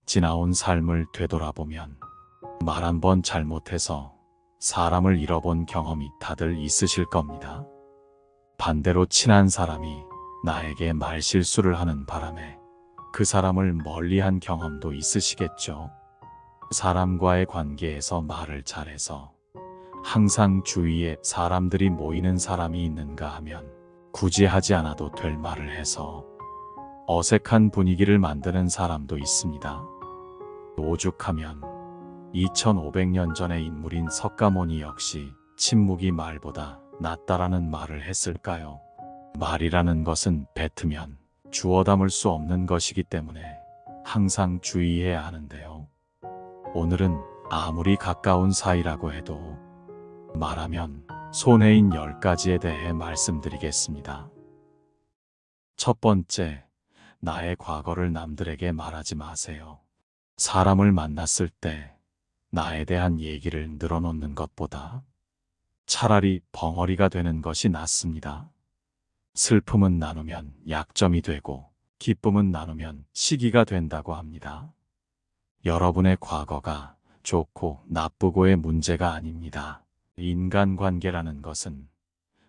지나온 삶을 되돌아보면 말 한 번 잘못해서 사람을 잃어본 경험이 다들 있으실 겁니다. 반대로 친한 사람이 나에게 말실수를 하는 바람에 그 사람을 멀리한 경험도 있으시겠죠. 사람과의 관계에서 말을 잘해서 항상 주위에 사람들이 모이는 사람이 있는가 하면 굳이 하지 않아도 될 말을 해서 어색한 분위기를 만드는 사람도 있습니다. 오죽하면 2500년 전의 인물인 석가모니 역시 침묵이 말보다 낫다라는 말을 했을까요? 말이라는 것은 뱉으면 주워 담을 수 없는 것이기 때문에 항상 주의해야 하는데요. 오늘은 아무리 가까운 사이라고 해도 말하면 손해인 10가지에 대해 말씀드리겠습니다. 첫 번째, 나의 과거를 남들에게 말하지 마세요. 사람을 만났을 때 나에 대한 얘기를 늘어놓는 것보다 차라리 벙어리가 되는 것이 낫습니다. 슬픔은 나누면 약점이 되고 기쁨은 나누면 시기가 된다고 합니다. 여러분의 과거가 좋고 나쁘고의 문제가 아닙니다. 인간관계라는 것은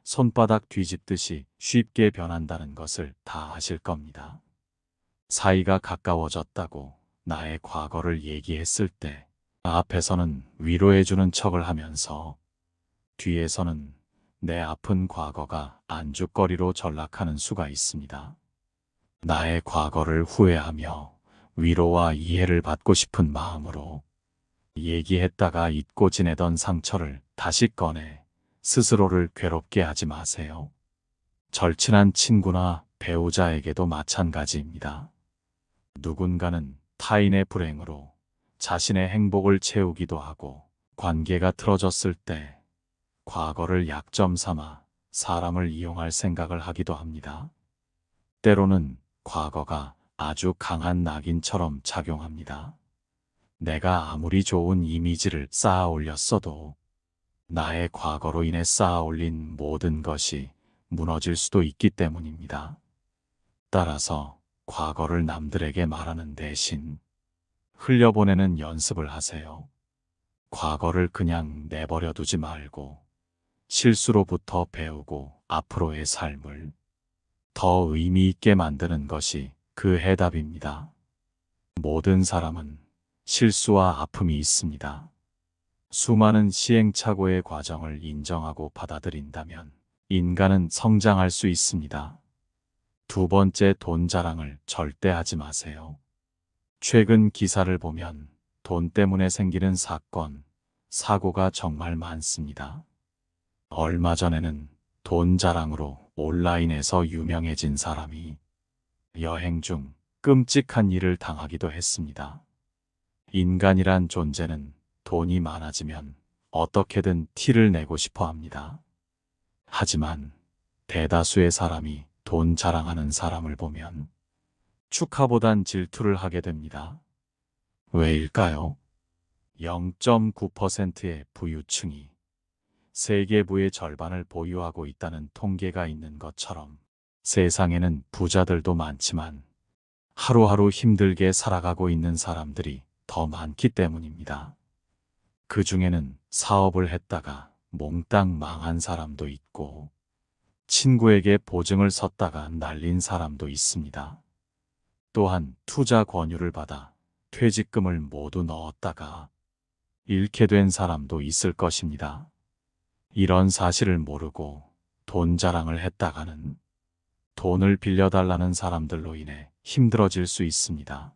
손바닥 뒤집듯이 쉽게 변한다는 것을 다 아실 겁니다. 사이가 가까워졌다고 나의 과거를 얘기했을 때 앞에서는 위로해주는 척을 하면서 뒤에서는 내 아픈 과거가 안주거리로 전락하는 수가 있습니다. 나의 과거를 후회하며 위로와 이해를 받고 싶은 마음으로 얘기했다가 잊고 지내던 상처를 다시 꺼내 스스로를 괴롭게 하지 마세요. 절친한 친구나 배우자에게도 마찬가지입니다. 누군가는 타인의 불행으로 자신의 행복을 채우기도 하고 관계가 틀어졌을 때 과거를 약점 삼아 사람을 이용할 생각을 하기도 합니다. 때로는 과거가 아주 강한 낙인처럼 작용합니다. 내가 아무리 좋은 이미지를 쌓아 올렸어도 나의 과거로 인해 쌓아 올린 모든 것이 무너질 수도 있기 때문입니다. 따라서 과거를 남들에게 말하는 대신 흘려보내는 연습을 하세요. 과거를 그냥 내버려 두지 말고 실수로부터 배우고 앞으로의 삶을 더 의미 있게 만드는 것이 그 해답입니다. 모든 사람은 실수와 아픔이 있습니다. 수많은 시행착오의 과정을 인정하고 받아들인다면 인간은 성장할 수 있습니다. 두 번째, 돈 자랑을 절대 하지 마세요. 최근 기사를 보면 돈 때문에 생기는 사건, 사고가 정말 많습니다. 얼마 전에는 돈 자랑으로 온라인에서 유명해진 사람이 여행 중 끔찍한 일을 당하기도 했습니다. 인간이란 존재는 돈이 많아지면 어떻게든 티를 내고 싶어 합니다. 하지만 대다수의 사람이 돈 자랑하는 사람을 보면 축하보단 질투를 하게 됩니다. 왜일까요? 0.9%의 부유층이 세계 부의 절반을 보유하고 있다는 통계가 있는 것처럼 세상에는 부자들도 많지만 하루하루 힘들게 살아가고 있는 사람들이 더 많기 때문입니다. 그 중에는 사업을 했다가 몽땅 망한 사람도 있고 친구에게 보증을 섰다가 날린 사람도 있습니다. 또한 투자 권유를 받아 퇴직금을 모두 넣었다가 잃게 된 사람도 있을 것입니다. 이런 사실을 모르고 돈 자랑을 했다가는 돈을 빌려달라는 사람들로 인해 힘들어질 수 있습니다.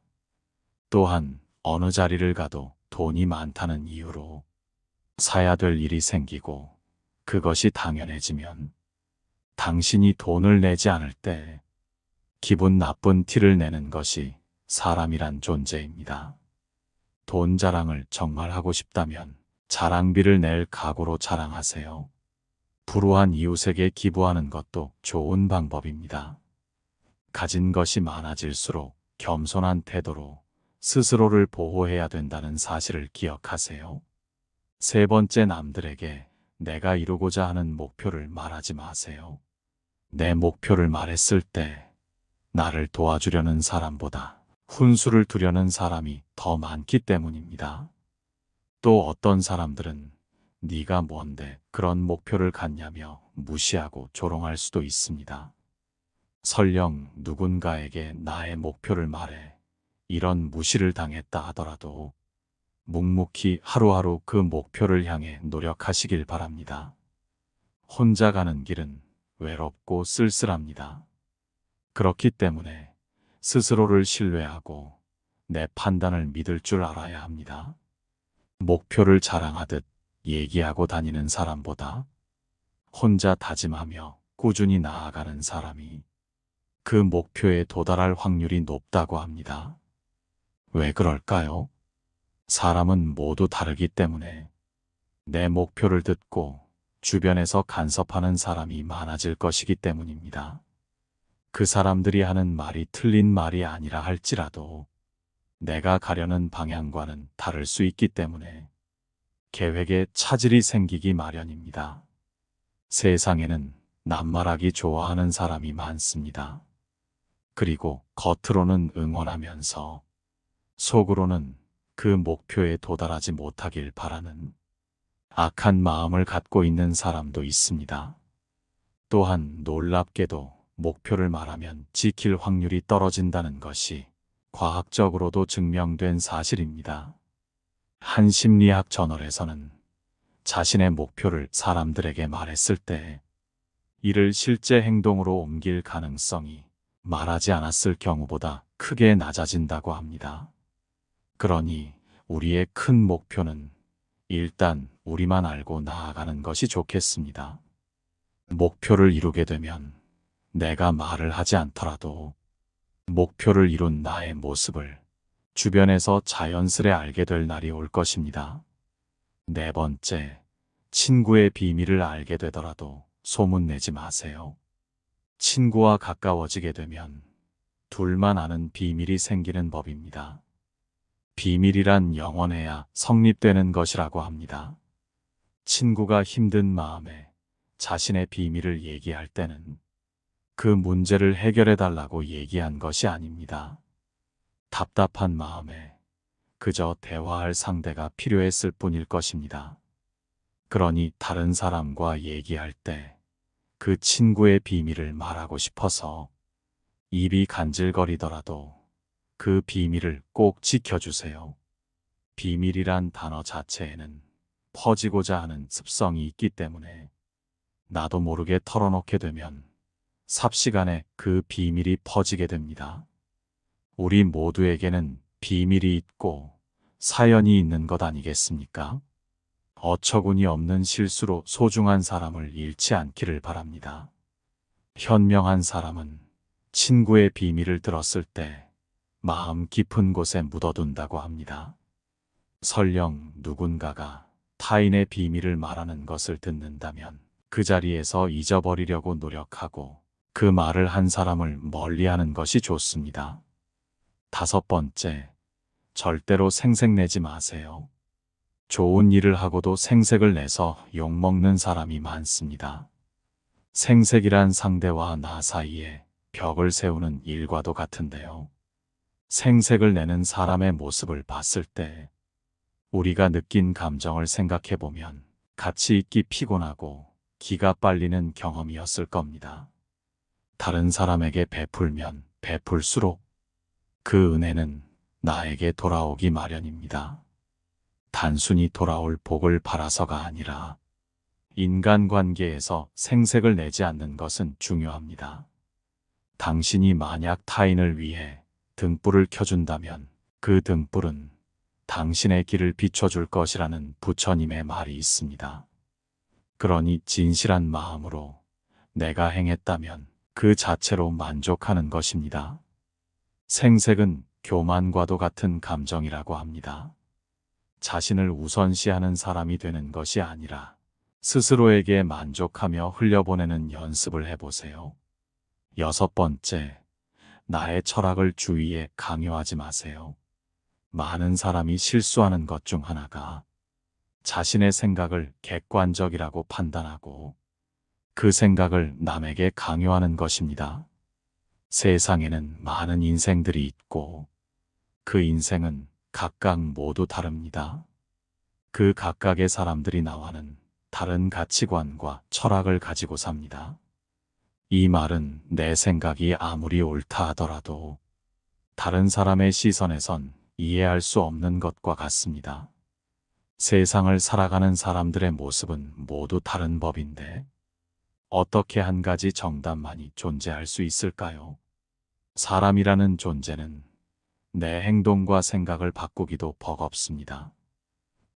또한 어느 자리를 가도 돈이 많다는 이유로 사야 될 일이 생기고 그것이 당연해지면 당신이 돈을 내지 않을 때 기분 나쁜 티를 내는 것이 사람이란 존재입니다. 돈 자랑을 정말 하고 싶다면 자랑비를 낼 각오로 자랑하세요. 불우한 이웃에게 기부하는 것도 좋은 방법입니다. 가진 것이 많아질수록 겸손한 태도로 스스로를 보호해야 된다는 사실을 기억하세요. 세 번째, 남들에게 내가 이루고자 하는 목표를 말하지 마세요. 내 목표를 말했을 때 나를 도와주려는 사람보다 훈수를 두려는 사람이 더 많기 때문입니다. 또 어떤 사람들은 네가 뭔데 그런 목표를 갖냐며 무시하고 조롱할 수도 있습니다. 설령 누군가에게 나의 목표를 말해 이런 무시를 당했다 하더라도 묵묵히 하루하루 그 목표를 향해 노력하시길 바랍니다. 혼자 가는 길은 외롭고 쓸쓸합니다. 그렇기 때문에 스스로를 신뢰하고 내 판단을 믿을 줄 알아야 합니다. 목표를 자랑하듯 얘기하고 다니는 사람보다 혼자 다짐하며 꾸준히 나아가는 사람이 그 목표에 도달할 확률이 높다고 합니다. 왜 그럴까요? 사람은 모두 다르기 때문에 내 목표를 듣고 주변에서 간섭하는 사람이 많아질 것이기 때문입니다. 그 사람들이 하는 말이 틀린 말이 아니라 할지라도 내가 가려는 방향과는 다를 수 있기 때문에 계획에 차질이 생기기 마련입니다. 세상에는 낱말하기 좋아하는 사람이 많습니다. 그리고 겉으로는 응원하면서 속으로는 그 목표에 도달하지 못하길 바라는 악한 마음을 갖고 있는 사람도 있습니다. 또한 놀랍게도 목표를 말하면 지킬 확률이 떨어진다는 것이 과학적으로도 증명된 사실입니다. 한 심리학 저널에서는 자신의 목표를 사람들에게 말했을 때 이를 실제 행동으로 옮길 가능성이 말하지 않았을 경우보다 크게 낮아진다고 합니다. 그러니 우리의 큰 목표는 일단 우리만 알고 나아가는 것이 좋겠습니다. 목표를 이루게 되면 내가 말을 하지 않더라도 목표를 이룬 나의 모습을 주변에서 자연스레 알게 될 날이 올 것입니다. 네 번째, 친구의 비밀을 알게 되더라도 소문내지 마세요. 친구와 가까워지게 되면 둘만 아는 비밀이 생기는 법입니다. 비밀이란 영원해야 성립되는 것이라고 합니다. 친구가 힘든 마음에 자신의 비밀을 얘기할 때는 그 문제를 해결해 달라고 얘기한 것이 아닙니다. 답답한 마음에 그저 대화할 상대가 필요했을 뿐일 것입니다. 그러니 다른 사람과 얘기할 때 그 친구의 비밀을 말하고 싶어서 입이 간질거리더라도 그 비밀을 꼭 지켜주세요. 비밀이란 단어 자체에는 퍼지고자 하는 습성이 있기 때문에 나도 모르게 털어놓게 되면 삽시간에 그 비밀이 퍼지게 됩니다. 우리 모두에게는 비밀이 있고 사연이 있는 것 아니겠습니까? 어처구니 없는 실수로 소중한 사람을 잃지 않기를 바랍니다. 현명한 사람은 친구의 비밀을 들었을 때 마음 깊은 곳에 묻어둔다고 합니다. 설령 누군가가 타인의 비밀을 말하는 것을 듣는다면 그 자리에서 잊어버리려고 노력하고 그 말을 한 사람을 멀리하는 것이 좋습니다. 다섯 번째, 절대로 생색내지 마세요. 좋은 일을 하고도 생색을 내서 욕먹는 사람이 많습니다. 생색이란 상대와 나 사이에 벽을 세우는 일과도 같은데요. 생색을 내는 사람의 모습을 봤을 때 우리가 느낀 감정을 생각해 보면 같이 있기 피곤하고 기가 빨리는 경험이었을 겁니다. 다른 사람에게 베풀면 베풀수록 그 은혜는 나에게 돌아오기 마련입니다. 단순히 돌아올 복을 바라서가 아니라 인간관계에서 생색을 내지 않는 것은 중요합니다. 당신이 만약 타인을 위해 등불을 켜준다면 그 등불은 당신의 길을 비춰줄 것이라는 부처님의 말이 있습니다. 그러니 진실한 마음으로 내가 행했다면 그 자체로 만족하는 것입니다. 생색은 교만과도 같은 감정이라고 합니다. 자신을 우선시하는 사람이 되는 것이 아니라 스스로에게 만족하며 흘려보내는 연습을 해보세요. 여섯 번째, 나의 철학을 주위에 강요하지 마세요. 많은 사람이 실수하는 것 중 하나가 자신의 생각을 객관적이라고 판단하고 그 생각을 남에게 강요하는 것입니다. 세상에는 많은 인생들이 있고 그 인생은 각각 모두 다릅니다. 그 각각의 사람들이 나와는 다른 가치관과 철학을 가지고 삽니다. 이 말은 내 생각이 아무리 옳다 하더라도 다른 사람의 시선에선 이해할 수 없는 것과 같습니다. 세상을 살아가는 사람들의 모습은 모두 다른 법인데 어떻게 한 가지 정답만이 존재할 수 있을까요? 사람이라는 존재는 내 행동과 생각을 바꾸기도 버겁습니다.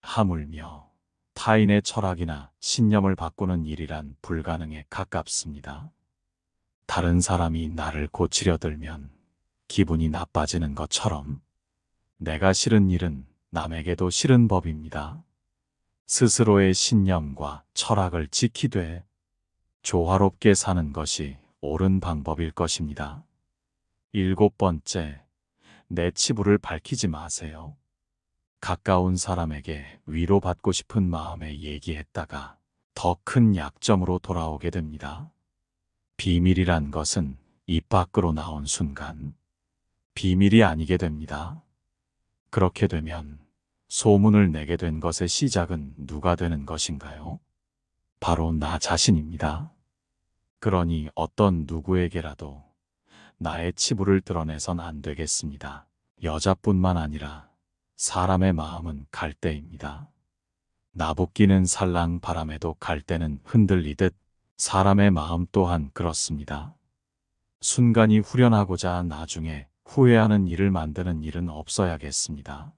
하물며 타인의 철학이나 신념을 바꾸는 일이란 불가능에 가깝습니다. 다른 사람이 나를 고치려 들면 기분이 나빠지는 것처럼 내가 싫은 일은 남에게도 싫은 법입니다. 스스로의 신념과 철학을 지키되 조화롭게 사는 것이 옳은 방법일 것입니다. 7번째, 내 치부를 밝히지 마세요. 가까운 사람에게 위로받고 싶은 마음에 얘기했다가 더 큰 약점으로 돌아오게 됩니다. 비밀이란 것은 입 밖으로 나온 순간 비밀이 아니게 됩니다. 그렇게 되면 소문을 내게 된 것의 시작은 누가 되는 것인가요? 바로 나 자신입니다. 그러니 어떤 누구에게라도 나의 치부를 드러내선 안 되겠습니다. 여자뿐만 아니라 사람의 마음은 갈대입니다. 나부끼는 살랑 바람에도 갈대는 흔들리듯 사람의 마음 또한 그렇습니다. 순간이 후련하고자 나중에 후회하는 일을 만드는 일은 없어야겠습니다.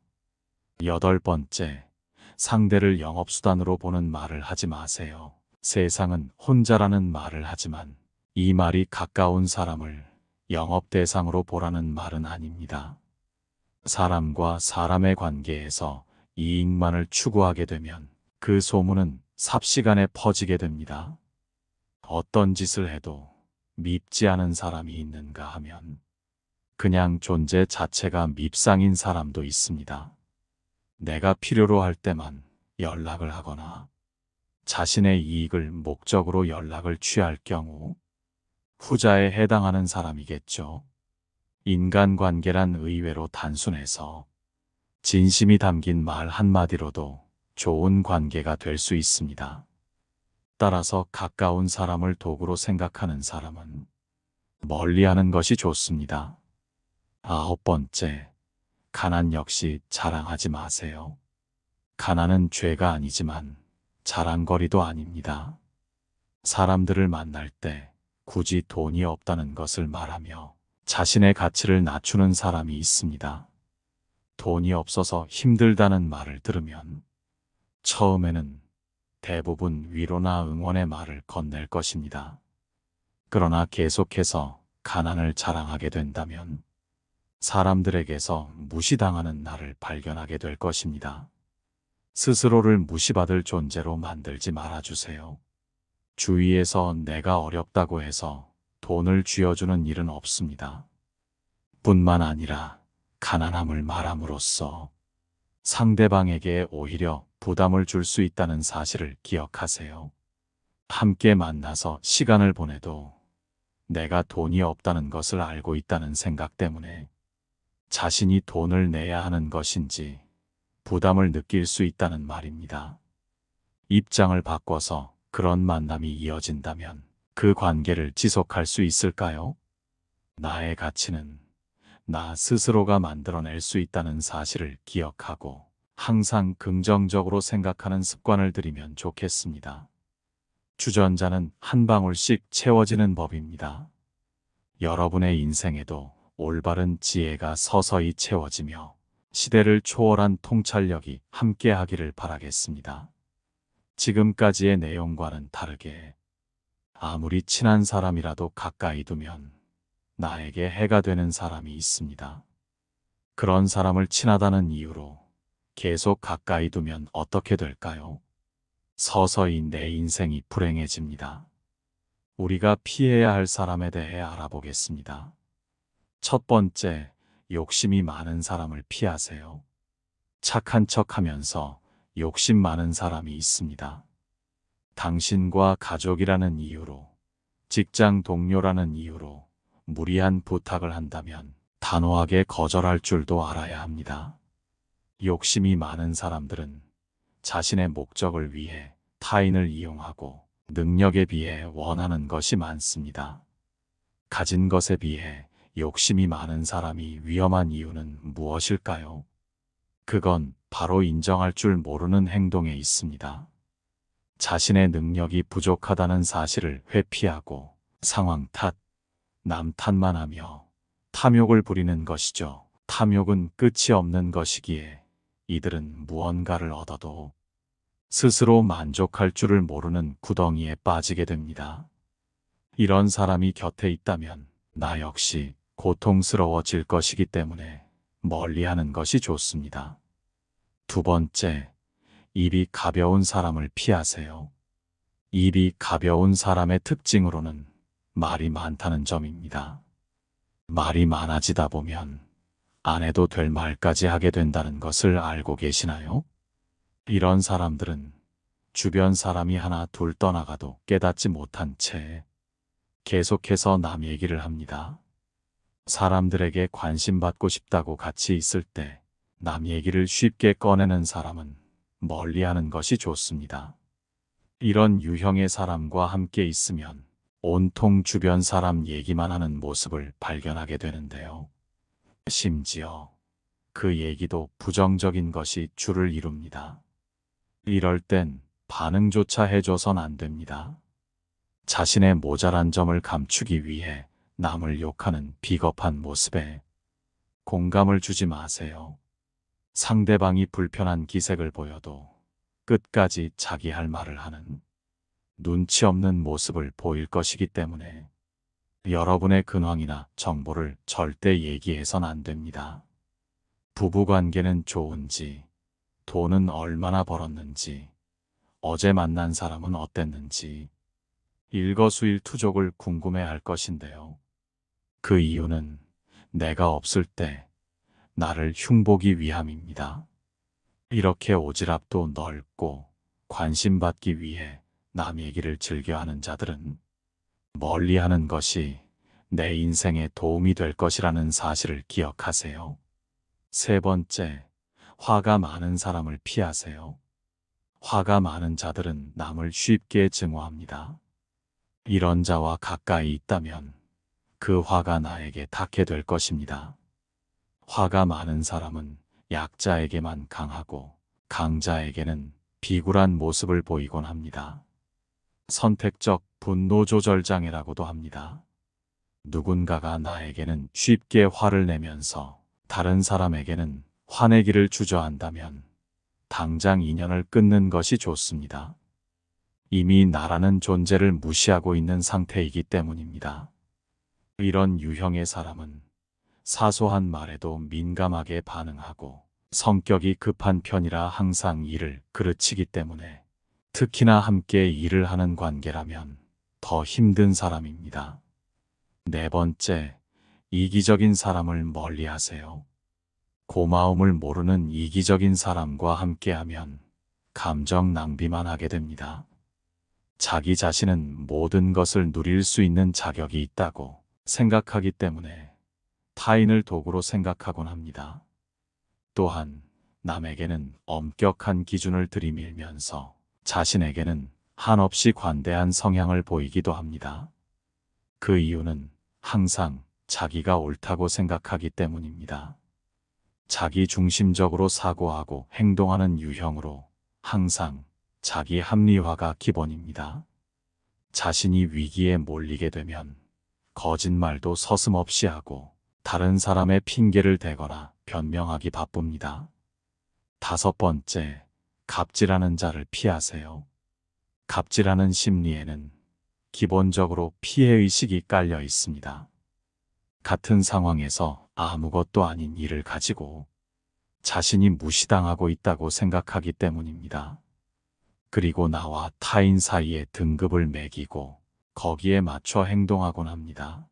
8번째, 상대를 영업수단으로 보는 말을 하지 마세요. 세상은 혼자라는 말을 하지만 이 말이 가까운 사람을 영업 대상으로 보라는 말은 아닙니다. 사람과 사람의 관계에서 이익만을 추구하게 되면 그 소문은 삽시간에 퍼지게 됩니다. 어떤 짓을 해도 밉지 않은 사람이 있는가 하면 그냥 존재 자체가 밉상인 사람도 있습니다. 내가 필요로 할 때만 연락을 하거나 자신의 이익을 목적으로 연락을 취할 경우 후자에 해당하는 사람이겠죠. 인간관계란 의외로 단순해서 진심이 담긴 말 한마디로도 좋은 관계가 될 수 있습니다. 따라서 가까운 사람을 도구로 생각하는 사람은 멀리하는 것이 좋습니다. 9번째, 가난 역시 자랑하지 마세요. 가난은 죄가 아니지만 자랑거리도 아닙니다. 사람들을 만날 때 굳이 돈이 없다는 것을 말하며 자신의 가치를 낮추는 사람이 있습니다. 돈이 없어서 힘들다는 말을 들으면 처음에는 대부분 위로나 응원의 말을 건넬 것입니다. 그러나 계속해서 가난을 자랑하게 된다면 사람들에게서 무시당하는 나를 발견하게 될 것입니다. 스스로를 무시받을 존재로 만들지 말아주세요. 주위에서 내가 어렵다고 해서 돈을 쥐어주는 일은 없습니다. 뿐만 아니라 가난함을 말함으로써 상대방에게 오히려 부담을 줄 수 있다는 사실을 기억하세요. 함께 만나서 시간을 보내도 내가 돈이 없다는 것을 알고 있다는 생각 때문에 자신이 돈을 내야 하는 것인지 부담을 느낄 수 있다는 말입니다. 입장을 바꿔서 그런 만남이 이어진다면 그 관계를 지속할 수 있을까요? 나의 가치는 나 스스로가 만들어낼 수 있다는 사실을 기억하고 항상 긍정적으로 생각하는 습관을 들이면 좋겠습니다. 주전자는 한 방울씩 채워지는 법입니다. 여러분의 인생에도 올바른 지혜가 서서히 채워지며 시대를 초월한 통찰력이 함께하기를 바라겠습니다. 지금까지의 내용과는 다르게 아무리 친한 사람이라도 가까이 두면 나에게 해가 되는 사람이 있습니다. 그런 사람을 친하다는 이유로 계속 가까이 두면 어떻게 될까요? 서서히 내 인생이 불행해집니다. 우리가 피해야 할 사람에 대해 알아보겠습니다. 첫 번째, 욕심이 많은 사람을 피하세요. 착한 척하면서 욕심 많은 사람이 있습니다. 당신과 가족이라는 이유로, 직장 동료라는 이유로 무리한 부탁을 한다면 단호하게 거절할 줄도 알아야 합니다. 욕심이 많은 사람들은 자신의 목적을 위해 타인을 이용하고 능력에 비해 원하는 것이 많습니다. 가진 것에 비해 욕심이 많은 사람이 위험한 이유는 무엇일까요? 그건 바로 인정할 줄 모르는 행동에 있습니다. 자신의 능력이 부족하다는 사실을 회피하고 상황 탓, 남 탓만 하며 탐욕을 부리는 것이죠. 탐욕은 끝이 없는 것이기에 이들은 무언가를 얻어도 스스로 만족할 줄을 모르는 구덩이에 빠지게 됩니다. 이런 사람이 곁에 있다면 나 역시 고통스러워질 것이기 때문에 멀리하는 것이 좋습니다. 두 번째, 입이 가벼운 사람을 피하세요. 입이 가벼운 사람의 특징으로는 말이 많다는 점입니다. 말이 많아지다 보면 안 해도 될 말까지 하게 된다는 것을 알고 계시나요? 이런 사람들은 주변 사람이 하나 둘 떠나가도 깨닫지 못한 채 계속해서 남 얘기를 합니다. 사람들에게 관심받고 싶다고 같이 있을 때 남 얘기를 쉽게 꺼내는 사람은 멀리하는 것이 좋습니다. 이런 유형의 사람과 함께 있으면 온통 주변 사람 얘기만 하는 모습을 발견하게 되는데요. 심지어 그 얘기도 부정적인 것이 주를 이룹니다. 이럴 땐 반응조차 해줘선 안 됩니다. 자신의 모자란 점을 감추기 위해 남을 욕하는 비겁한 모습에 공감을 주지 마세요. 상대방이 불편한 기색을 보여도 끝까지 자기 할 말을 하는 눈치 없는 모습을 보일 것이기 때문에 여러분의 근황이나 정보를 절대 얘기해선 안 됩니다. 부부관계는 좋은지, 돈은 얼마나 벌었는지, 어제 만난 사람은 어땠는지, 일거수일투족을 궁금해할 것인데요. 그 이유는 내가 없을 때 나를 흉보기 위함입니다. 이렇게 오지랖도 넓고 관심받기 위해 남 얘기를 즐겨하는 자들은 멀리하는 것이 내 인생에 도움이 될 것이라는 사실을 기억하세요. 세 번째, 화가 많은 사람을 피하세요. 화가 많은 자들은 남을 쉽게 증오합니다. 이런 자와 가까이 있다면 그 화가 나에게 닿게 될 것입니다. 화가 많은 사람은 약자에게만 강하고 강자에게는 비굴한 모습을 보이곤 합니다. 선택적 분노 조절 장애라고도 합니다. 누군가가 나에게는 쉽게 화를 내면서 다른 사람에게는 화내기를 주저한다면 당장 인연을 끊는 것이 좋습니다. 이미 나라는 존재를 무시하고 있는 상태이기 때문입니다. 이런 유형의 사람은 사소한 말에도 민감하게 반응하고 성격이 급한 편이라 항상 일을 그르치기 때문에 특히나 함께 일을 하는 관계라면 더 힘든 사람입니다. 네 번째, 이기적인 사람을 멀리하세요. 고마움을 모르는 이기적인 사람과 함께하면 감정 낭비만 하게 됩니다. 자기 자신은 모든 것을 누릴 수 있는 자격이 있다고 생각하기 때문에 타인을 도구로 생각하곤 합니다. 또한 남에게는 엄격한 기준을 들이밀면서 자신에게는 한없이 관대한 성향을 보이기도 합니다. 그 이유는 항상 자기가 옳다고 생각하기 때문입니다. 자기 중심적으로 사고하고 행동하는 유형으로 항상 자기 합리화가 기본입니다. 자신이 위기에 몰리게 되면 거짓말도 서슴없이 하고 다른 사람의 핑계를 대거나 변명하기 바쁩니다. 다섯 번째, 갑질하는 자를 피하세요. 갑질하는 심리에는 기본적으로 피해의식이 깔려 있습니다. 같은 상황에서 아무것도 아닌 일을 가지고 자신이 무시당하고 있다고 생각하기 때문입니다. 그리고 나와 타인 사이에 등급을 매기고 거기에 맞춰 행동하곤 합니다.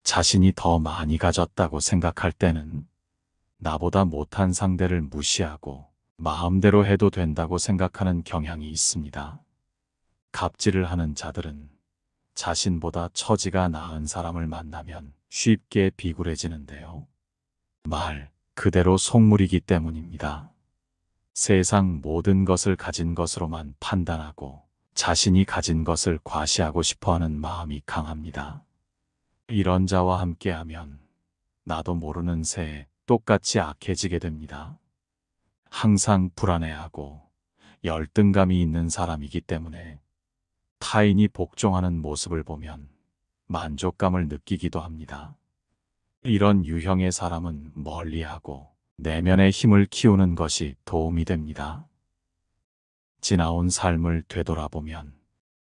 자신이 더 많이 가졌다고 생각할 때는 나보다 못한 상대를 무시하고 마음대로 해도 된다고 생각하는 경향이 있습니다. 갑질을 하는 자들은 자신보다 처지가 나은 사람을 만나면 쉽게 비굴해지는데요. 말 그대로 속물이기 때문입니다. 세상 모든 것을 가진 것으로만 판단하고 자신이 가진 것을 과시하고 싶어하는 마음이 강합니다. 이런 자와 함께하면 나도 모르는 새에 똑같이 악해지게 됩니다. 항상 불안해하고 열등감이 있는 사람이기 때문에 타인이 복종하는 모습을 보면 만족감을 느끼기도 합니다. 이런 유형의 사람은 멀리하고 내면의 힘을 키우는 것이 도움이 됩니다. 지나온 삶을 되돌아보면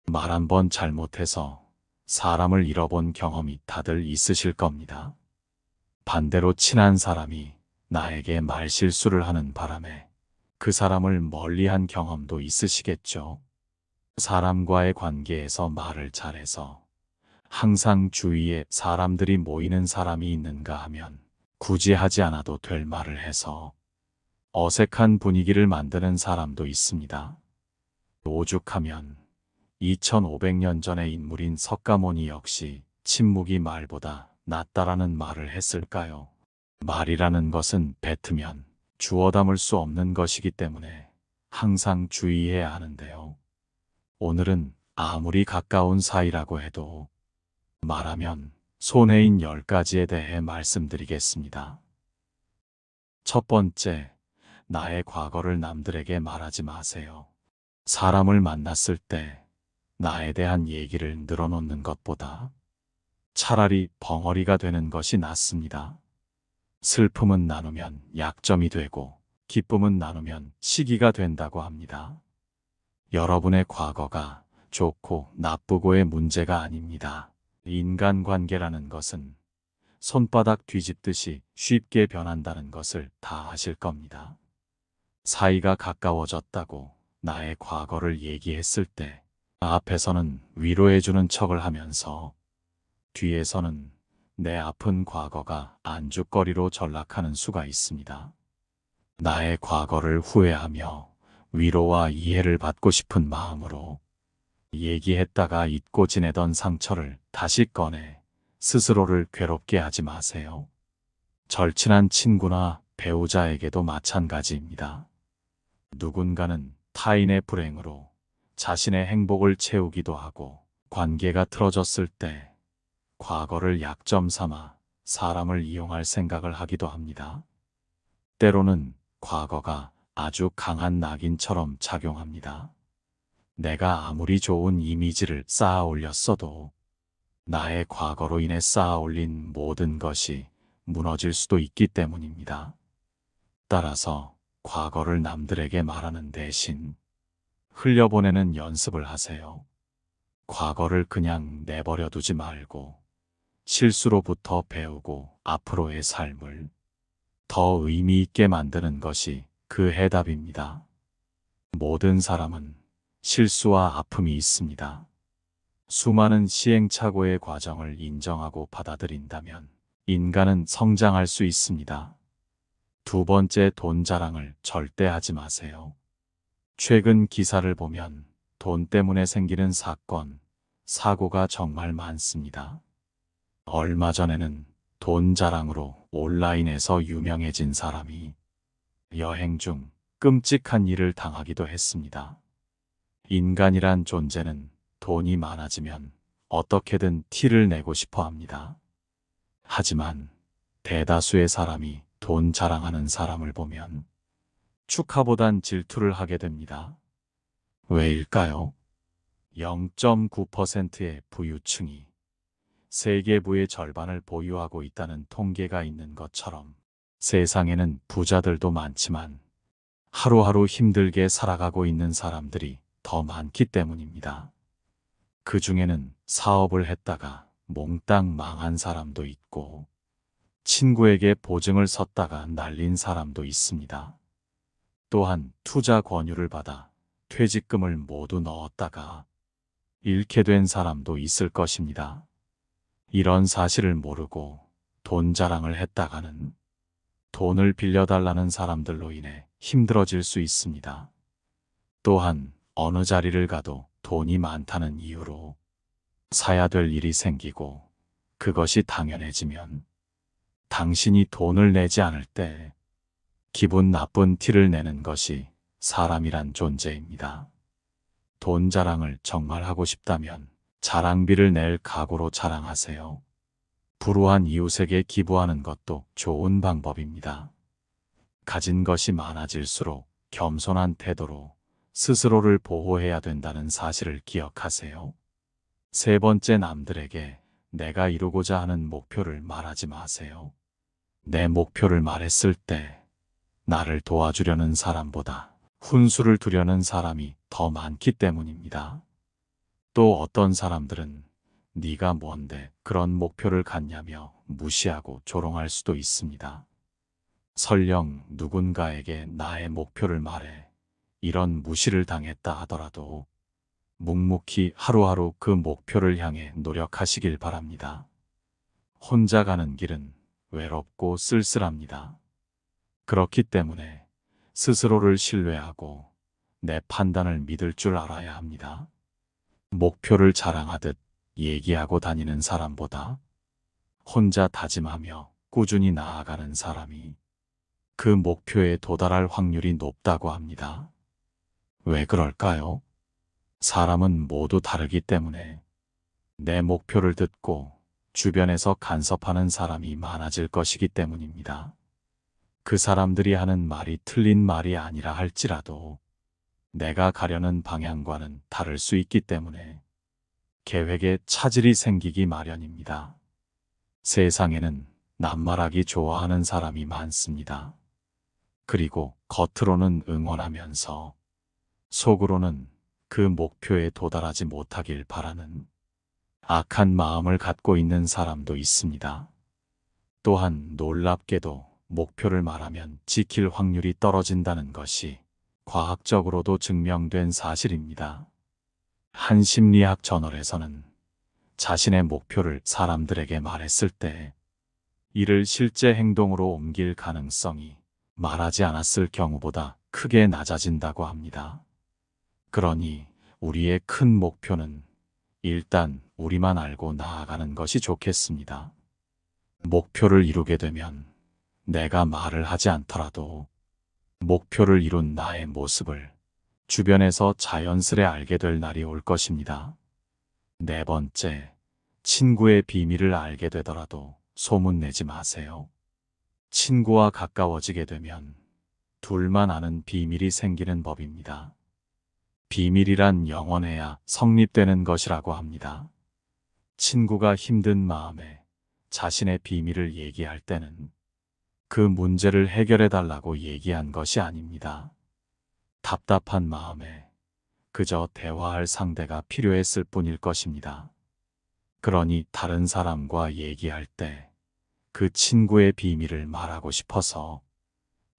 말 한 번 잘못해서 사람을 잃어본 경험이 다들 있으실 겁니다. 반대로 친한 사람이 나에게 말실수를 하는 바람에 그 사람을 멀리한 경험도 있으시겠죠. 사람과의 관계에서 말을 잘해서 항상 주위에 사람들이 모이는 사람이 있는가 하면 굳이 하지 않아도 될 말을 해서 어색한 분위기를 만드는 사람도 있습니다. 오죽하면 2500년 전의 인물인 석가모니 역시 침묵이 말보다 낫다라는 말을 했을까요? 말이라는 것은 뱉으면 주워 담을 수 없는 것이기 때문에 항상 주의해야 하는데요. 오늘은 아무리 가까운 사이라고 해도 말하면 손해인 10가지에 대해 말씀드리겠습니다. 첫 번째, 나의 과거를 남들에게 말하지 마세요. 사람을 만났을 때 나에 대한 얘기를 늘어놓는 것보다 차라리 벙어리가 되는 것이 낫습니다. 슬픔은 나누면 약점이 되고 기쁨은 나누면 시기가 된다고 합니다. 여러분의 과거가 좋고 나쁘고의 문제가 아닙니다. 인간관계라는 것은 손바닥 뒤집듯이 쉽게 변한다는 것을 다 아실 겁니다. 사이가 가까워졌다고 나의 과거를 얘기했을 때 앞에서는 위로해주는 척을 하면서 뒤에서는 내 아픈 과거가 안주거리로 전락하는 수가 있습니다. 나의 과거를 후회하며 위로와 이해를 받고 싶은 마음으로 얘기했다가 잊고 지내던 상처를 다시 꺼내 스스로를 괴롭게 하지 마세요. 절친한 친구나 배우자에게도 마찬가지입니다. 누군가는 타인의 불행으로 자신의 행복을 채우기도 하고 관계가 틀어졌을 때 과거를 약점 삼아 사람을 이용할 생각을 하기도 합니다. 때로는 과거가 아주 강한 낙인처럼 작용합니다. 내가 아무리 좋은 이미지를 쌓아 올렸어도 나의 과거로 인해 쌓아 올린 모든 것이 무너질 수도 있기 때문입니다. 따라서 과거를 남들에게 말하는 대신 흘려보내는 연습을 하세요. 과거를 그냥 내버려 두지 말고 실수로부터 배우고 앞으로의 삶을 더 의미 있게 만드는 것이 그 해답입니다. 모든 사람은 실수와 아픔이 있습니다. 수많은 시행착오의 과정을 인정하고 받아들인다면 인간은 성장할 수 있습니다. 두 번째, 돈 자랑을 절대 하지 마세요. 최근 기사를 보면 돈 때문에 생기는 사건, 사고가 정말 많습니다. 얼마 전에는 돈 자랑으로 온라인에서 유명해진 사람이 여행 중 끔찍한 일을 당하기도 했습니다. 인간이란 존재는 돈이 많아지면 어떻게든 티를 내고 싶어 합니다. 하지만 대다수의 사람이 돈 자랑하는 사람을 보면 축하보단 질투를 하게 됩니다. 왜일까요? 0.9%의 부유층이 세계 부의 절반을 보유하고 있다는 통계가 있는 것처럼 세상에는 부자들도 많지만 하루하루 힘들게 살아가고 있는 사람들이 더 많기 때문입니다. 그 중에는 사업을 했다가 몽땅 망한 사람도 있고 친구에게 보증을 섰다가 날린 사람도 있습니다. 또한 투자 권유를 받아 퇴직금을 모두 넣었다가 잃게 된 사람도 있을 것입니다. 이런 사실을 모르고 돈 자랑을 했다가는 돈을 빌려달라는 사람들로 인해 힘들어질 수 있습니다. 또한 어느 자리를 가도 돈이 많다는 이유로 사야 될 일이 생기고 그것이 당연해지면 당신이 돈을 내지 않을 때 기분 나쁜 티를 내는 것이 사람이란 존재입니다. 돈 자랑을 정말 하고 싶다면 자랑비를 낼 각오로 자랑하세요. 불우한 이웃에게 기부하는 것도 좋은 방법입니다. 가진 것이 많아질수록 겸손한 태도로 스스로를 보호해야 된다는 사실을 기억하세요. 세 번째, 남들에게 내가 이루고자 하는 목표를 말하지 마세요. 내 목표를 말했을 때 나를 도와주려는 사람보다 훈수를 두려는 사람이 더 많기 때문입니다. 또 어떤 사람들은 네가 뭔데 그런 목표를 갖냐며 무시하고 조롱할 수도 있습니다. 설령 누군가에게 나의 목표를 말해 이런 무시를 당했다 하더라도 묵묵히 하루하루 그 목표를 향해 노력하시길 바랍니다. 혼자 가는 길은 외롭고 쓸쓸합니다. 그렇기 때문에 스스로를 신뢰하고 내 판단을 믿을 줄 알아야 합니다. 목표를 자랑하듯 얘기하고 다니는 사람보다 혼자 다짐하며 꾸준히 나아가는 사람이 그 목표에 도달할 확률이 높다고 합니다. 왜 그럴까요? 사람은 모두 다르기 때문에 내 목표를 듣고 주변에서 간섭하는 사람이 많아질 것이기 때문입니다. 그 사람들이 하는 말이 틀린 말이 아니라 할지라도 내가 가려는 방향과는 다를 수 있기 때문에 계획에 차질이 생기기 마련입니다. 세상에는 낱말하기 좋아하는 사람이 많습니다. 그리고 겉으로는 응원하면서 속으로는 그 목표에 도달하지 못하길 바라는 악한 마음을 갖고 있는 사람도 있습니다. 또한 놀랍게도 목표를 말하면 지킬 확률이 떨어진다는 것이 과학적으로도 증명된 사실입니다. 한 심리학 저널에서는 자신의 목표를 사람들에게 말했을 때 이를 실제 행동으로 옮길 가능성이 말하지 않았을 경우보다 크게 낮아진다고 합니다. 그러니 우리의 큰 목표는 일단 우리만 알고 나아가는 것이 좋겠습니다. 목표를 이루게 되면 내가 말을 하지 않더라도 목표를 이룬 나의 모습을 주변에서 자연스레 알게 될 날이 올 것입니다. 네 번째, 친구의 비밀을 알게 되더라도 소문내지 마세요. 친구와 가까워지게 되면 둘만 아는 비밀이 생기는 법입니다. 비밀이란 영원해야 성립되는 것이라고 합니다. 친구가 힘든 마음에 자신의 비밀을 얘기할 때는 그 문제를 해결해 달라고 얘기한 것이 아닙니다. 답답한 마음에 그저 대화할 상대가 필요했을 뿐일 것입니다. 그러니 다른 사람과 얘기할 때 그 친구의 비밀을 말하고 싶어서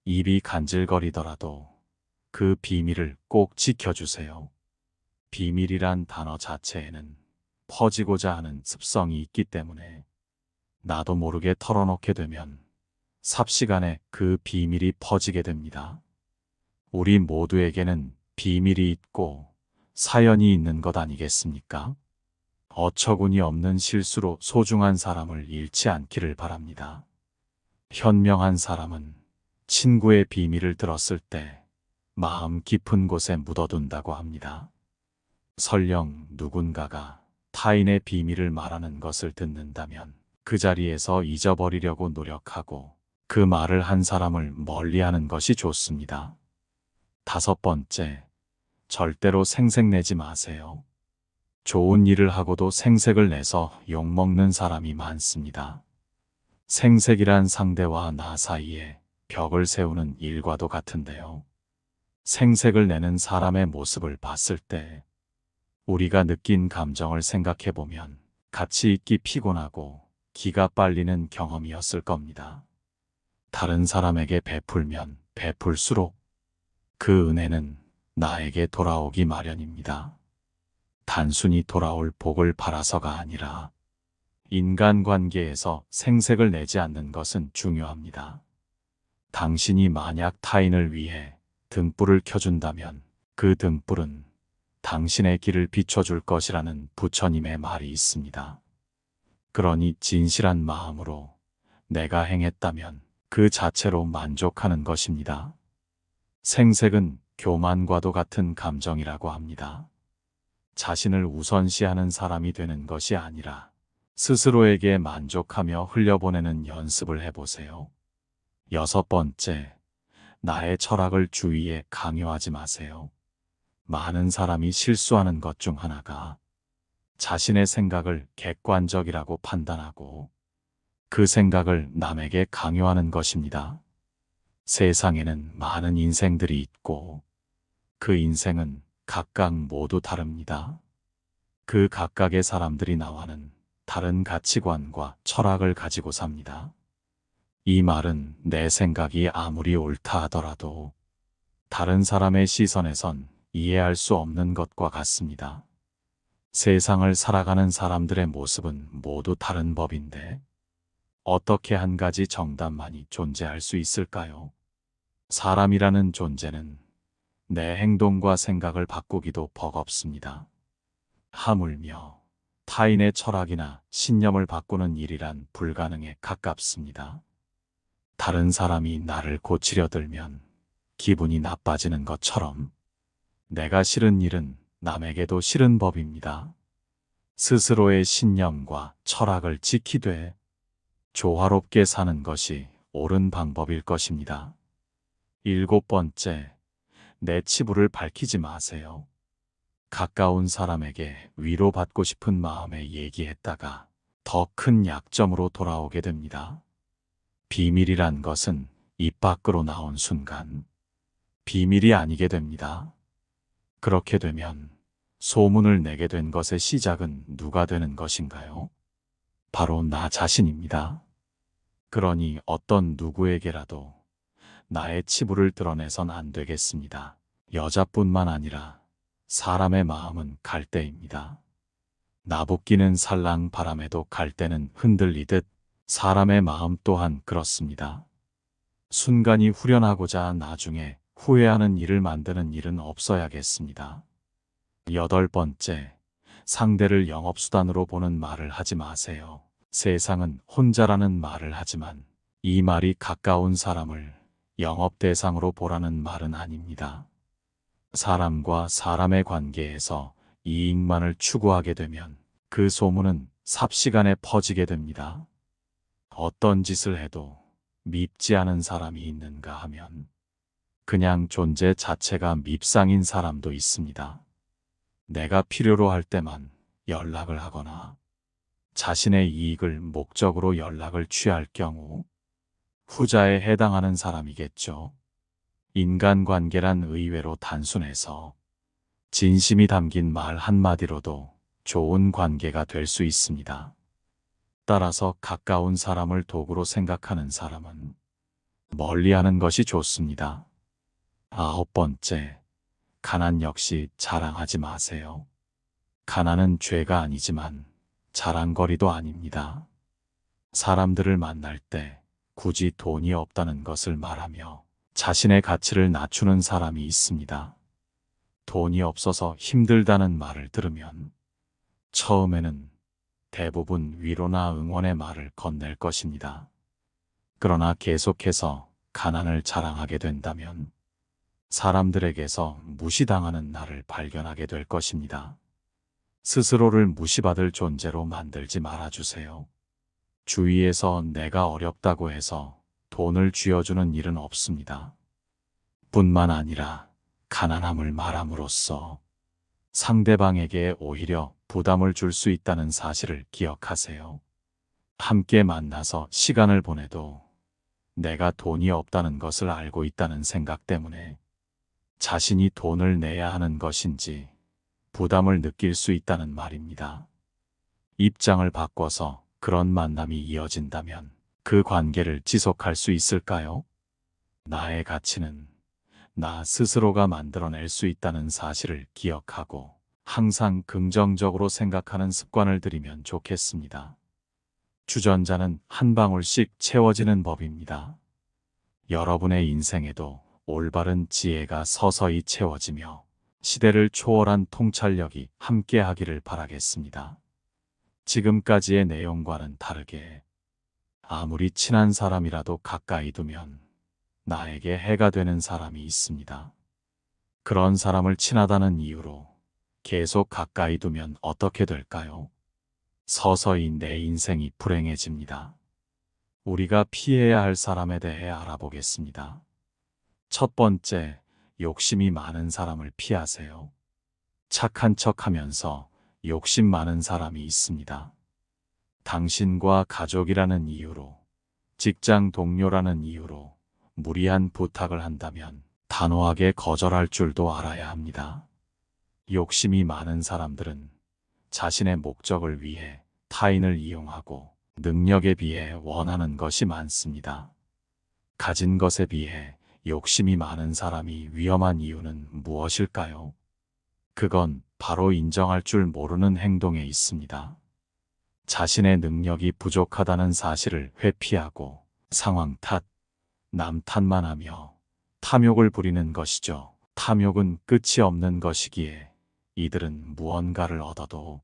입이 간질거리더라도 그 비밀을 꼭 지켜주세요. 비밀이란 단어 자체에는 퍼지고자 하는 습성이 있기 때문에 나도 모르게 털어놓게 되면 삽시간에 그 비밀이 퍼지게 됩니다. 우리 모두에게는 비밀이 있고 사연이 있는 것 아니겠습니까? 어처구니 없는 실수로 소중한 사람을 잃지 않기를 바랍니다. 현명한 사람은 친구의 비밀을 들었을 때 마음 깊은 곳에 묻어둔다고 합니다. 설령 누군가가 타인의 비밀을 말하는 것을 듣는다면 그 자리에서 잊어버리려고 노력하고 그 말을 한 사람을 멀리하는 것이 좋습니다. 다섯 번째, 절대로 생색내지 마세요. 좋은 일을 하고도 생색을 내서 욕먹는 사람이 많습니다. 생색이란 상대와 나 사이에 벽을 세우는 일과도 같은데요. 생색을 내는 사람의 모습을 봤을 때 우리가 느낀 감정을 생각해보면 같이 있기 피곤하고 기가 빨리는 경험이었을 겁니다. 다른 사람에게 베풀면 베풀수록 그 은혜는 나에게 돌아오기 마련입니다. 단순히 돌아올 복을 바라서가 아니라 인간관계에서 생색을 내지 않는 것은 중요합니다. 당신이 만약 타인을 위해 등불을 켜준다면 그 등불은 당신의 길을 비춰줄 것이라는 부처님의 말이 있습니다. 그러니 진실한 마음으로 내가 행했다면 그 자체로 만족하는 것입니다. 생색은 교만과도 같은 감정이라고 합니다. 자신을 우선시하는 사람이 되는 것이 아니라 스스로에게 만족하며 흘려보내는 연습을 해보세요. 6번째, 나의 철학을 주위에 강요하지 마세요. 많은 사람이 실수하는 것 중 하나가 자신의 생각을 객관적이라고 판단하고 그 생각을 남에게 강요하는 것입니다. 세상에는 많은 인생들이 있고 그 인생은 각각 모두 다릅니다. 그 각각의 사람들이 나와는 다른 가치관과 철학을 가지고 삽니다. 이 말은 내 생각이 아무리 옳다 하더라도 다른 사람의 시선에선 이해할 수 없는 것과 같습니다. 세상을 살아가는 사람들의 모습은 모두 다른 법인데 어떻게 한 가지 정답만이 존재할 수 있을까요? 사람이라는 존재는 내 행동과 생각을 바꾸기도 버겁습니다. 하물며 타인의 철학이나 신념을 바꾸는 일이란 불가능에 가깝습니다. 다른 사람이 나를 고치려 들면 기분이 나빠지는 것처럼 내가 싫은 일은 남에게도 싫은 법입니다. 스스로의 신념과 철학을 지키되 조화롭게 사는 것이 옳은 방법일 것입니다. 7번째, 내 치부를 밝히지 마세요. 가까운 사람에게 위로받고 싶은 마음에 얘기했다가 더 큰 약점으로 돌아오게 됩니다. 비밀이란 것은 입 밖으로 나온 순간 비밀이 아니게 됩니다. 그렇게 되면 소문을 내게 된 것의 시작은 누가 되는 것인가요? 바로 나 자신입니다. 그러니 어떤 누구에게라도 나의 치부를 드러내선 안 되겠습니다. 여자뿐만 아니라 사람의 마음은 갈대입니다. 나부끼는 살랑 바람에도 갈대는 흔들리듯 사람의 마음 또한 그렇습니다. 순간이 후련하고자 나중에 후회하는 일을 만드는 일은 없어야겠습니다. 8번째, 상대를 영업수단으로 보는 말을 하지 마세요. 세상은 혼자라는 말을 하지만 이 말이 가까운 사람을 영업 대상으로 보라는 말은 아닙니다. 사람과 사람의 관계에서 이익만을 추구하게 되면 그 소문은 삽시간에 퍼지게 됩니다. 어떤 짓을 해도 밉지 않은 사람이 있는가 하면 그냥 존재 자체가 밉상인 사람도 있습니다. 내가 필요로 할 때만 연락을 하거나 자신의 이익을 목적으로 연락을 취할 경우 후자에 해당하는 사람이겠죠. 인간관계란 의외로 단순해서 진심이 담긴 말 한마디로도 좋은 관계가 될 수 있습니다. 따라서 가까운 사람을 도구로 생각하는 사람은 멀리하는 것이 좋습니다. 9번째, 가난 역시 자랑하지 마세요. 가난은 죄가 아니지만 자랑거리도 아닙니다. 사람들을 만날 때 굳이 돈이 없다는 것을 말하며 자신의 가치를 낮추는 사람이 있습니다. 돈이 없어서 힘들다는 말을 들으면 처음에는 대부분 위로나 응원의 말을 건넬 것입니다. 그러나 계속해서 가난을 자랑하게 된다면 사람들에게서 무시당하는 나를 발견하게 될 것입니다. 스스로를 무시받을 존재로 만들지 말아주세요. 주위에서 내가 어렵다고 해서 돈을 쥐어주는 일은 없습니다. 뿐만 아니라 가난함을 말함으로써 상대방에게 오히려 부담을 줄 수 있다는 사실을 기억하세요. 함께 만나서 시간을 보내도 내가 돈이 없다는 것을 알고 있다는 생각 때문에 자신이 돈을 내야 하는 것인지 부담을 느낄 수 있다는 말입니다. 입장을 바꿔서 그런 만남이 이어진다면 그 관계를 지속할 수 있을까요? 나의 가치는 나 스스로가 만들어낼 수 있다는 사실을 기억하고 항상 긍정적으로 생각하는 습관을 들이면 좋겠습니다. 주전자는 한 방울씩 채워지는 법입니다. 여러분의 인생에도 올바른 지혜가 서서히 채워지며 시대를 초월한 통찰력이 함께하기를 바라겠습니다. 지금까지의 내용과는 다르게 아무리 친한 사람이라도 가까이 두면 나에게 해가 되는 사람이 있습니다. 그런 사람을 친하다는 이유로 계속 가까이 두면 어떻게 될까요? 서서히 내 인생이 불행해집니다. 우리가 피해야 할 사람에 대해 알아보겠습니다. 첫 번째, 욕심이 많은 사람을 피하세요. 착한 척하면서 욕심 많은 사람이 있습니다. 당신과 가족이라는 이유로, 직장 동료라는 이유로 무리한 부탁을 한다면 단호하게 거절할 줄도 알아야 합니다. 욕심이 많은 사람들은 자신의 목적을 위해 타인을 이용하고 능력에 비해 원하는 것이 많습니다. 가진 것에 비해 욕심이 많은 사람이 위험한 이유는 무엇일까요? 그건 바로 인정할 줄 모르는 행동에 있습니다. 자신의 능력이 부족하다는 사실을 회피하고 상황 탓, 남 탓만 하며 탐욕을 부리는 것이죠. 탐욕은 끝이 없는 것이기에 이들은 무언가를 얻어도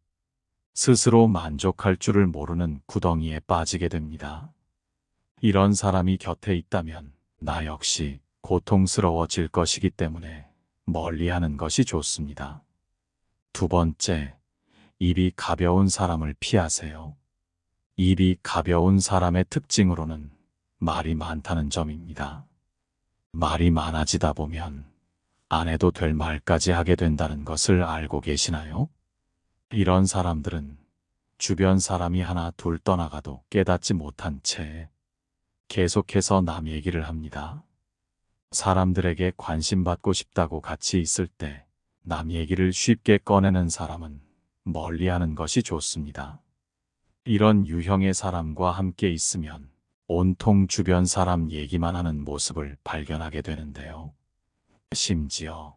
스스로 만족할 줄을 모르는 구덩이에 빠지게 됩니다. 이런 사람이 곁에 있다면 나 역시 고통스러워질 것이기 때문에 멀리하는 것이 좋습니다. 두 번째, 입이 가벼운 사람을 피하세요. 입이 가벼운 사람의 특징으로는 말이 많다는 점입니다. 말이 많아지다 보면 안 해도 될 말까지 하게 된다는 것을 알고 계시나요? 이런 사람들은 주변 사람이 하나 둘 떠나가도 깨닫지 못한 채 계속해서 남 얘기를 합니다. 사람들에게 관심받고 싶다고 같이 있을 때 남 얘기를 쉽게 꺼내는 사람은 멀리하는 것이 좋습니다. 이런 유형의 사람과 함께 있으면 온통 주변 사람 얘기만 하는 모습을 발견하게 되는데요. 심지어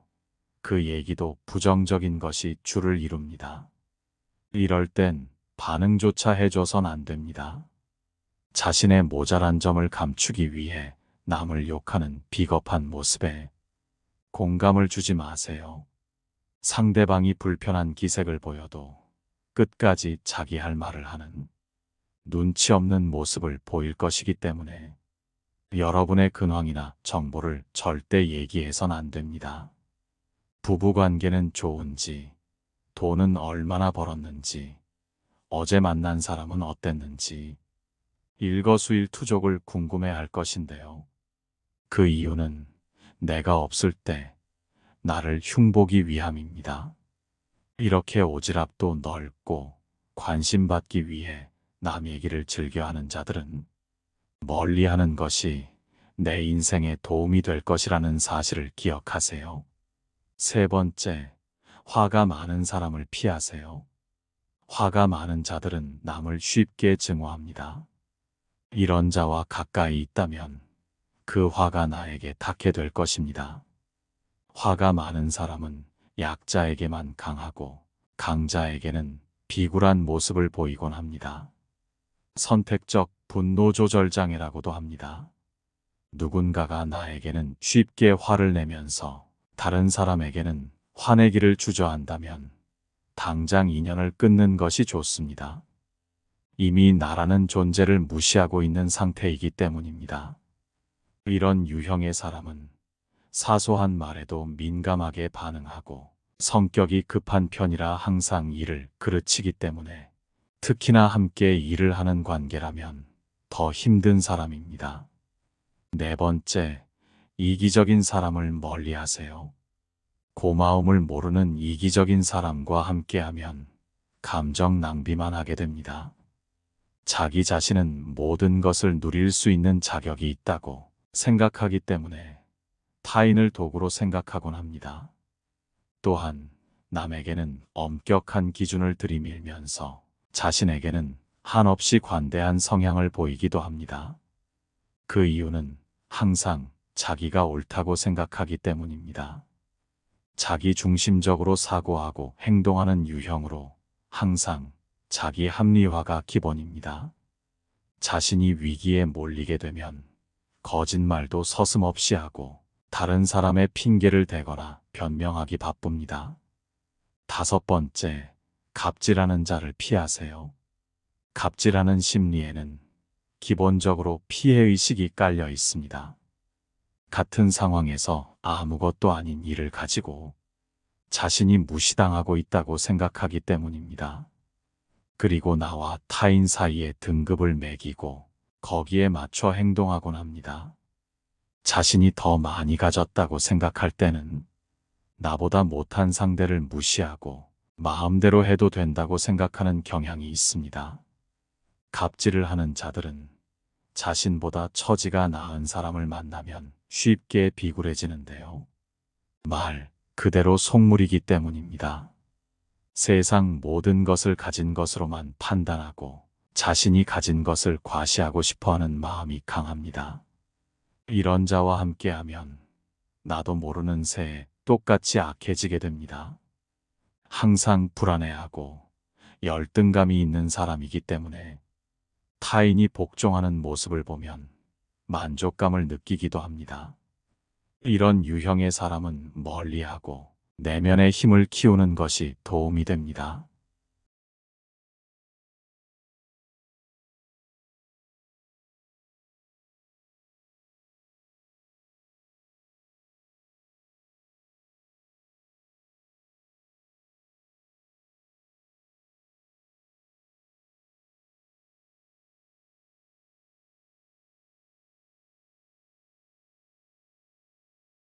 그 얘기도 부정적인 것이 주를 이룹니다. 이럴 땐 반응조차 해줘선 안 됩니다. 자신의 모자란 점을 감추기 위해 남을 욕하는 비겁한 모습에 공감을 주지 마세요. 상대방이 불편한 기색을 보여도 끝까지 자기 할 말을 하는 눈치 없는 모습을 보일 것이기 때문에 여러분의 근황이나 정보를 절대 얘기해선 안 됩니다. 부부관계는 좋은지, 돈은 얼마나 벌었는지, 어제 만난 사람은 어땠는지, 일거수일투족을 궁금해할 것인데요. 그 이유는 내가 없을 때 나를 흉보기 위함입니다. 이렇게 오지랖도 넓고 관심받기 위해 남 얘기를 즐겨하는 자들은 멀리하는 것이 내 인생에 도움이 될 것이라는 사실을 기억하세요. 세 번째, 화가 많은 사람을 피하세요. 화가 많은 자들은 남을 쉽게 증오합니다. 이런 자와 가까이 있다면 그 화가 나에게 닿게 될 것입니다. 화가 많은 사람은 약자에게만 강하고 강자에게는 비굴한 모습을 보이곤 합니다. 선택적 분노 조절 장애라고도 합니다. 누군가가 나에게는 쉽게 화를 내면서 다른 사람에게는 화내기를 주저한다면 당장 인연을 끊는 것이 좋습니다. 이미 나라는 존재를 무시하고 있는 상태이기 때문입니다. 이런 유형의 사람은 사소한 말에도 민감하게 반응하고 성격이 급한 편이라 항상 일을 그르치기 때문에 특히나 함께 일을 하는 관계라면 더 힘든 사람입니다. 네 번째, 이기적인 사람을 멀리하세요. 고마움을 모르는 이기적인 사람과 함께하면 감정 낭비만 하게 됩니다. 자기 자신은 모든 것을 누릴 수 있는 자격이 있다고 생각하기 때문에 타인을 도구로 생각하곤 합니다. 또한 남에게는 엄격한 기준을 들이밀면서 자신에게는 한없이 관대한 성향을 보이기도 합니다. 그 이유는 항상 자기가 옳다고 생각하기 때문입니다. 자기 중심적으로 사고하고 행동하는 유형으로 항상 자기 합리화가 기본입니다. 자신이 위기에 몰리게 되면 거짓말도 서슴없이 하고 다른 사람의 핑계를 대거나 변명하기 바쁩니다. 다섯 번째, 갑질하는 자를 피하세요. 갑질하는 심리에는 기본적으로 피해의식이 깔려 있습니다. 같은 상황에서 아무것도 아닌 일을 가지고 자신이 무시당하고 있다고 생각하기 때문입니다. 그리고 나와 타인 사이에 등급을 매기고 거기에 맞춰 행동하곤 합니다. 자신이 더 많이 가졌다고 생각할 때는 나보다 못한 상대를 무시하고 마음대로 해도 된다고 생각하는 경향이 있습니다. 갑질을 하는 자들은 자신보다 처지가 나은 사람을 만나면 쉽게 비굴해지는데요. 말 그대로 속물이기 때문입니다. 세상 모든 것을 가진 것으로만 판단하고 자신이 가진 것을 과시하고 싶어하는 마음이 강합니다. 이런 자와 함께하면 나도 모르는 새에 똑같이 악해지게 됩니다. 항상 불안해하고 열등감이 있는 사람이기 때문에 타인이 복종하는 모습을 보면 만족감을 느끼기도 합니다. 이런 유형의 사람은 멀리하고 내면의 힘을 키우는 것이 도움이 됩니다.